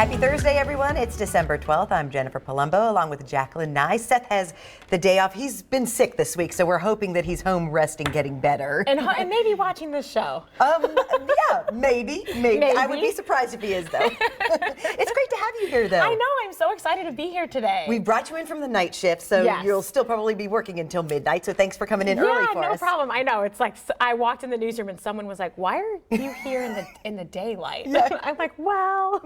Happy Thursday, everyone. It's December 12th. I'm Jennifer Palumbo, along with Jacqueline Nye. Seth has the day off. He's been sick this week, so we're hoping that he's home resting, getting better. And maybe watching this show. Yeah, maybe. I would be surprised if he is, though. It's great to have you here, though. I know. I'm so excited to be here today. We brought you in from the night shift, so you'll still probably be working until midnight, so thanks for coming in early for us. Yeah, no problem. I know. It's like I walked in the newsroom and someone was like, "Why are you here in the daylight?" Yeah. I'm like, well,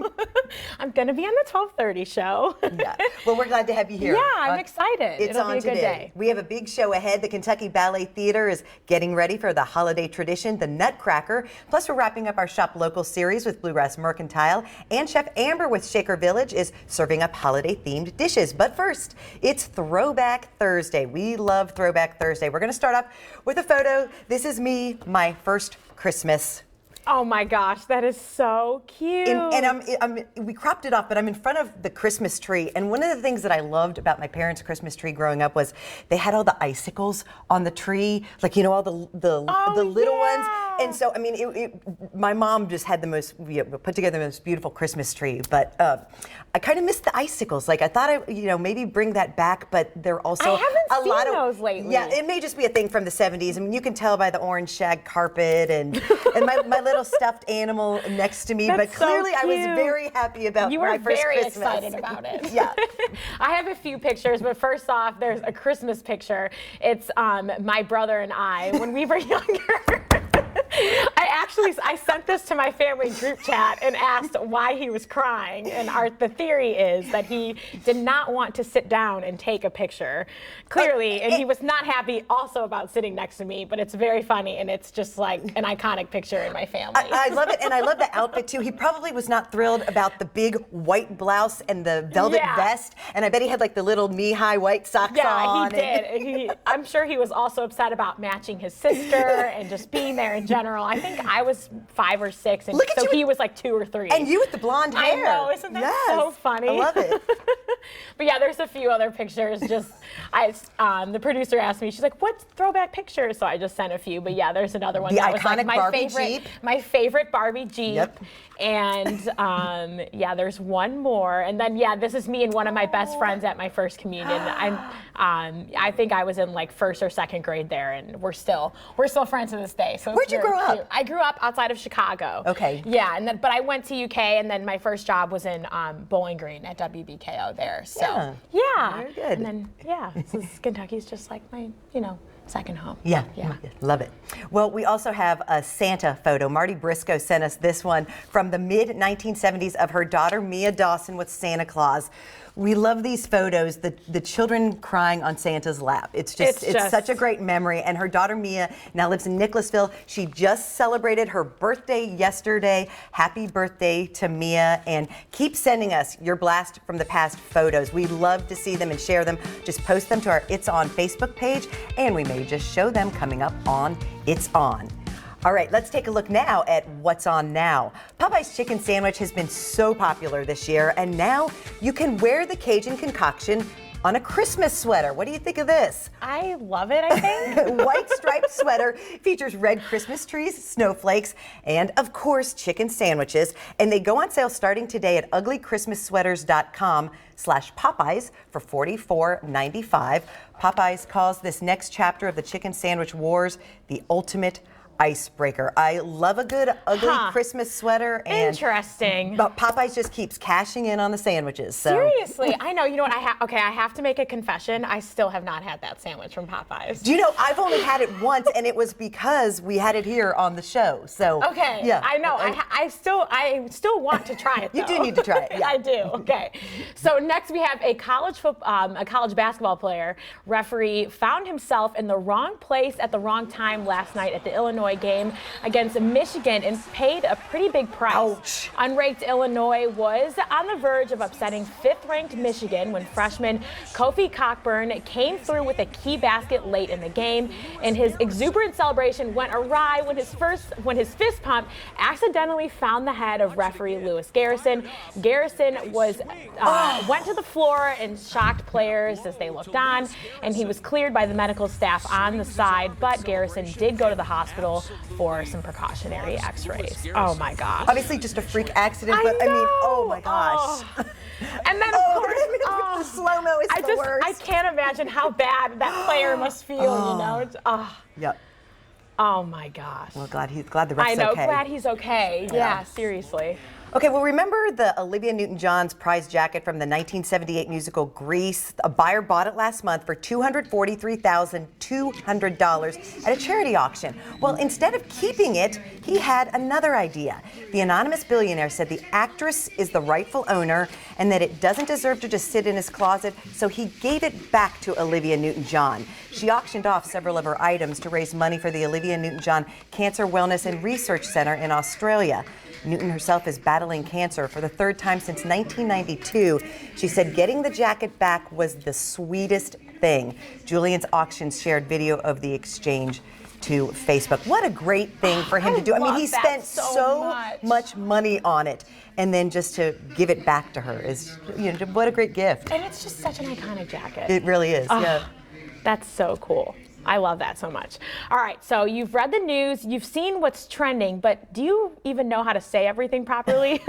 I'm going to be on the 12:30 show. Yeah. Well, we're glad to have you here. Yeah, I'm excited. It'll be a good day. We have a big show ahead. The Kentucky Ballet Theater is getting ready for the holiday tradition, the Nutcracker. Plus, we're wrapping up our Shop Local series with Bluegrass Mercantile. And Chef Amber with Shaker Village is serving up holiday-themed dishes. But first, it's Throwback Thursday. We love Throwback Thursday. We're going to start off with a photo. This is me, my first Christmas. Oh my gosh, that is so cute. And we cropped it off, but I'm in front of the Christmas tree. And one of the things that I loved about my parents' Christmas tree growing up was they had all the icicles on the tree, like, you know, all the little ones. And so, I mean, my mom just had the most, put together the most beautiful Christmas tree. But I kind of missed the icicles. Like, I thought maybe bring that back, but they're also I haven't seen those lately. Yeah, it may just be a thing from the 70s. I mean, you can tell by the orange shag carpet and my little stuffed animal next to me. That's but clearly, so I was very happy about my first Christmas. You were very excited about it. Yeah. I have a few pictures, but first off, there's a Christmas picture. It's my brother and I when we were younger. I sent this to my family group chat and asked why he was crying. And the theory is that he did not want to sit down and take a picture, clearly. And he was not happy also about sitting next to me, but it's very funny. And it's just like an iconic picture in my family. I love it. And I love the outfit, too. He probably was not thrilled about the big white blouse and the velvet vest. And I bet he had like the little knee-high white socks on. Yeah, he did. I'm sure he was also upset about matching his sister and just being there in general. I think I was 5 or 6, and so he was like 2 or 3. And you with the blonde hair. I know, isn't that so funny? I love it. But yeah, there's a few other pictures. Just the producer asked me, she's like, "What throwback picture?" So I just sent a few. But yeah, there's another one. The that was iconic like my favorite Barbie Jeep. Yep. And yeah, there's one more. And then this is me and one of my best friends at my first communion. I think I was in like 1st or 2nd grade there, and we're still friends to this day. So where'd you grow up? I grew up outside of Chicago. Okay. Yeah, but I went to UK, and then my first job was in Bowling Green at WBKO there. So yeah. Very good. And then so Kentucky's just like my second home. Yeah, love it. Well, we also have a Santa photo. Marty Briscoe sent us this one from the mid-1970s of her daughter Mia Dawson with Santa Claus. We love these photos, the children crying on Santa's lap. It's such a great memory. And her daughter Mia now lives in Nicholasville. She just celebrated her birthday yesterday. Happy birthday to Mia. And keep sending us your blast from the past photos. We love to see them and share them. Just post them to our It's On Facebook page, and we may just show them coming up on It's On. All right, let's take a look now at what's on now. Popeyes chicken sandwich has been so popular this year, and now you can wear the Cajun concoction on a Christmas sweater. What do you think of this? I love it, I think. White striped sweater features red Christmas trees, snowflakes, and of course, chicken sandwiches. And they go on sale starting today at uglychristmassweaters.com/Popeyes for $44.95. Popeyes calls this next chapter of the chicken sandwich wars the ultimate icebreaker. I love a good ugly Christmas sweater. And interesting. But Popeyes just keeps cashing in on the sandwiches. So. Seriously, I know. You know what? I have to make a confession. I still have not had that sandwich from Popeyes. Do you know, I've only had it once, and it was because we had it here on the show. So okay, yeah, I know. I still want to try it, though. You do need to try it. Yeah. I do. Okay. So next we have a college basketball player. Referee found himself in the wrong place at the wrong time last night at the Illinois game against Michigan and paid a pretty big price. Ouch. Unranked Illinois was on the verge of upsetting 5th-ranked Michigan when freshman Kofi Cockburn came through with a key basket late in the game, and his exuberant celebration went awry when his fist pump accidentally found the head of referee Lewis Garrison. Garrison went to the floor and shocked players as they looked on, and he was cleared by the medical staff on the side, but Garrison did go to the hospital go for some precautionary x-rays. Oh my gosh. Obviously just a freak accident, but I mean, oh my gosh. And then of course, the slow-mo is the worst. I can't imagine how bad that player must feel, you know? It's, Yep. Oh my gosh. Well, glad the ref's I know, okay. glad he's okay. Yeah, seriously. Okay, well, remember the Olivia Newton-John's prize jacket from the 1978 musical Grease? A buyer bought it last month for $243,200 at a charity auction. Well, instead of keeping it, he had another idea. The anonymous billionaire said the actress is the rightful owner and that it doesn't deserve to just sit in his closet, so he gave it back to Olivia Newton-John. She auctioned off several of her items to raise money for the Olivia Newton-John Cancer Wellness and Research Center in Australia. Newton herself is battling cancer for the third time since 1992. She said getting the jacket back was the sweetest thing. Julian's Auctions shared video of the exchange to Facebook. What a great thing for him to do. I mean, he spent so much money on it. And then just to give it back to her is, you know, what a great gift. And it's just such an iconic jacket. It really is, yeah. That's so cool. I love that so much. All right, so you've read the news, you've seen what's trending, but do you even know how to say everything properly?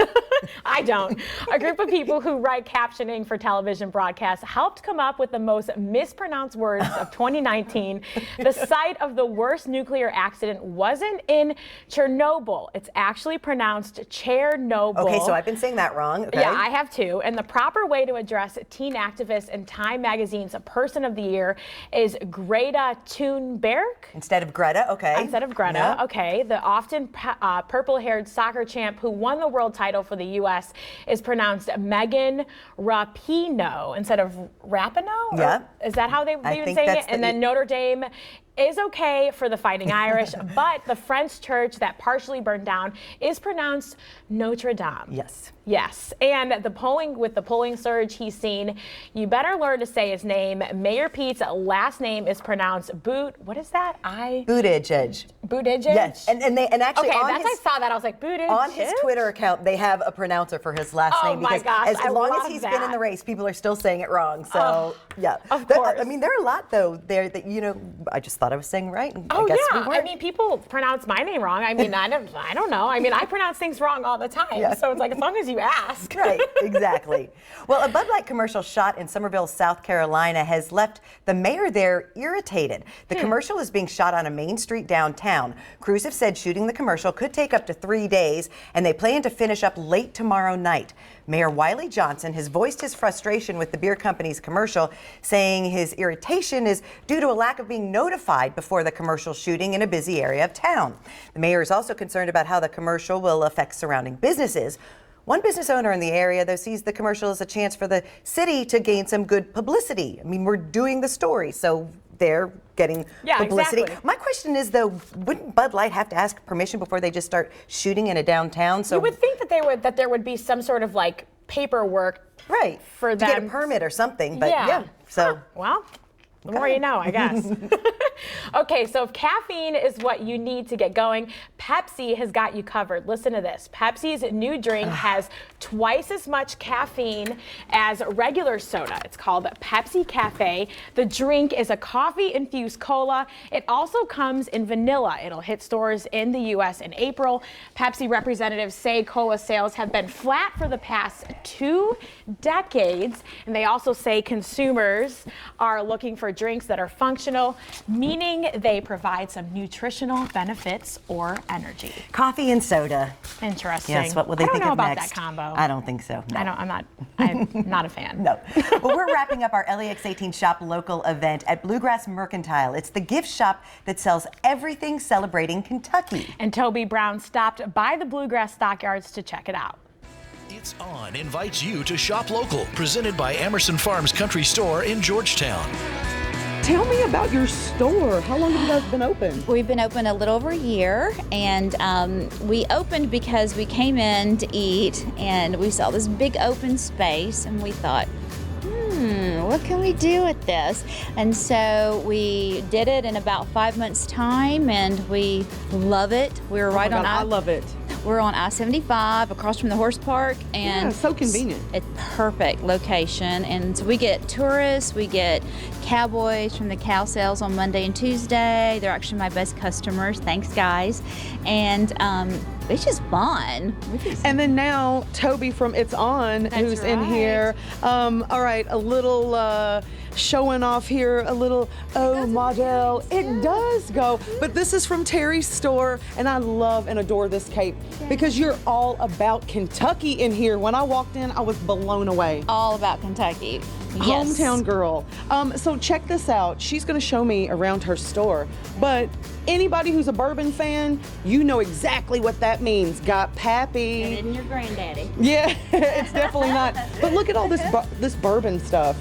I don't. A group of people who write captioning for television broadcasts helped come up with the most mispronounced words of 2019. The site of the worst nuclear accident wasn't in Chernobyl. It's actually pronounced Chair-noble. Okay, so I've been saying that wrong. Okay. Yeah, I have too. And the proper way to address teen activists in Time Magazine's Person of the Year is Greta Thunberg. Instead of Greta, okay. Instead of Greta, okay. The often purple-haired soccer champ who won the world title for the U.S. is pronounced Megan Rapinoe instead of Rapinoe? Yeah. Is that how they've been saying it? And then Notre Dame is okay for the Fighting Irish, but the French church that partially burned down is pronounced Notre Dame. Yes. Yes, and with the polling surge he's seen, you better learn to say his name. Mayor Pete's last name is pronounced Buttigieg. Buttigieg? Yes, and actually I saw that, I was like, Buttigieg? On his Twitter account, they have a pronouncer for his last name because as long as he's been in the race, people are still saying it wrong. So, yeah. Of course. I mean, there are a lot, though, there that, you know, I just thought I was saying right. And Oh, I guess yeah. we weren't. I mean, people pronounce my name wrong. I mean, I don't know. I mean, I pronounce things wrong all the time. Yeah. So it's like, as long as you ask. Right, exactly. Well, a Bud Light commercial shot in Summerville, South Carolina has left the mayor there irritated. The commercial is being shot on a main street downtown. Crews have said shooting the commercial could take up to 3 days, and they plan to finish up late tomorrow night. Mayor Wiley Johnson has voiced his frustration with the beer company's commercial, saying his irritation is due to a lack of being notified before the commercial shooting in a busy area of town. The mayor is also concerned about how the commercial will affect surrounding businesses. One business owner in the area, though, sees the commercial as a chance for the city to gain some good publicity. I mean, we're doing the story, so they're getting publicity. Exactly. My question is, though, wouldn't Bud Light have to ask permission before they just start shooting in a downtown? So you would think that there would be some sort of like paperwork for them to get a permit or something. But yeah, so well. The more you know, I guess. Okay, so if caffeine is what you need to get going, Pepsi has got you covered. Listen to this. Pepsi's new drink has twice as much caffeine as regular soda. It's called Pepsi Cafe. The drink is a coffee-infused cola. It also comes in vanilla. It'll hit stores in the U.S. in April. Pepsi representatives say cola sales have been flat for the past 2 decades, and they also say consumers are looking for drinks that are functional, meaning they provide some nutritional benefits or energy. Coffee and soda. Interesting. Yes, what will they think of next? I don't know about that combo. I don't think so. No. I'm not a fan. No. Well, we're wrapping up our LEX18 Shop Local event at Bluegrass Mercantile. It's the gift shop that sells everything celebrating Kentucky. And Toby Brown stopped by the Bluegrass Stockyards to check it out. It's On invites you to Shop Local, presented by Emerson Farms Country Store in Georgetown. Tell me about your store. How long have you guys been open? We've been open a little over a year, and we opened because we came in to eat and we saw this big open space and we thought, what can we do with this? And so we did it in about 5 months' time, and we love it. We're right on. I love it. We're on I-75 across from the horse park, and Yeah, so convenient. It's perfect location. And so we get tourists, we get cowboys from the cow sales on Monday and Tuesday. They're actually my best customers. Thanks, guys. And it's just fun. And then now Toby from It's On, who's in right. here. All right, a little showing off here, a little model. It does go. But this is from Terry's store, and I love and adore this cape because you're all about Kentucky in here. When I walked in, I was blown away. All about Kentucky. Yes. Hometown girl. So check this out. She's gonna show me around her store. But anybody who's a bourbon fan, you know exactly what that means. Got Pappy. And isn't your granddaddy? Yeah, it's definitely not. But look at all this bourbon stuff.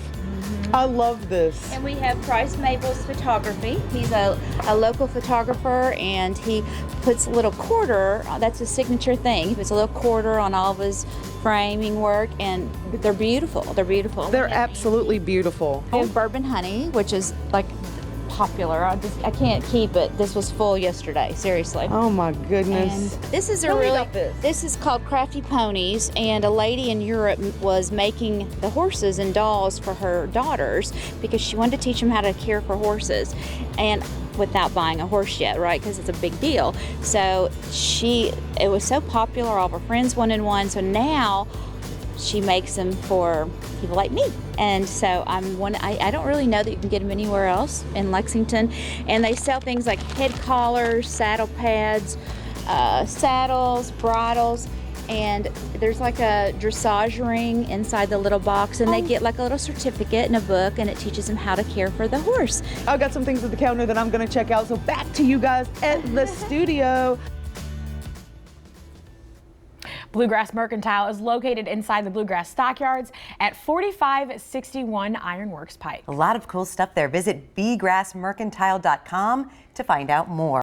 I love this. And we have Bryce Mabel's photography. He's a local photographer, and he puts a little quarter, that's a signature thing. He puts a little quarter on all of his framing work, and they're beautiful. They're beautiful. They're absolutely beautiful. We have Bourbon Honey, which is like popular. I can't keep it. This was full yesterday, seriously. Oh my goodness. And this is Tell me about this. This is called Crafty Ponies, and a lady in Europe was making the horses and dolls for her daughters because she wanted to teach them how to care for horses, and without buying a horse yet, right? Because it's a big deal. So it was so popular, all of her friends wanted one, so now she makes them for people like me. And so I don't really know that you can get them anywhere else in Lexington. And they sell things like head collars, saddle pads, saddles, bridles, and there's like a dressage ring inside the little box, and they get like a little certificate and a book, and it teaches them how to care for the horse. I've got some things at the counter that I'm gonna check out. So back to you guys at the studio. Bluegrass Mercantile is located inside the Bluegrass Stockyards at 4561 Ironworks Pike. A lot of cool stuff there. Visit bgrassmercantile.com to find out more.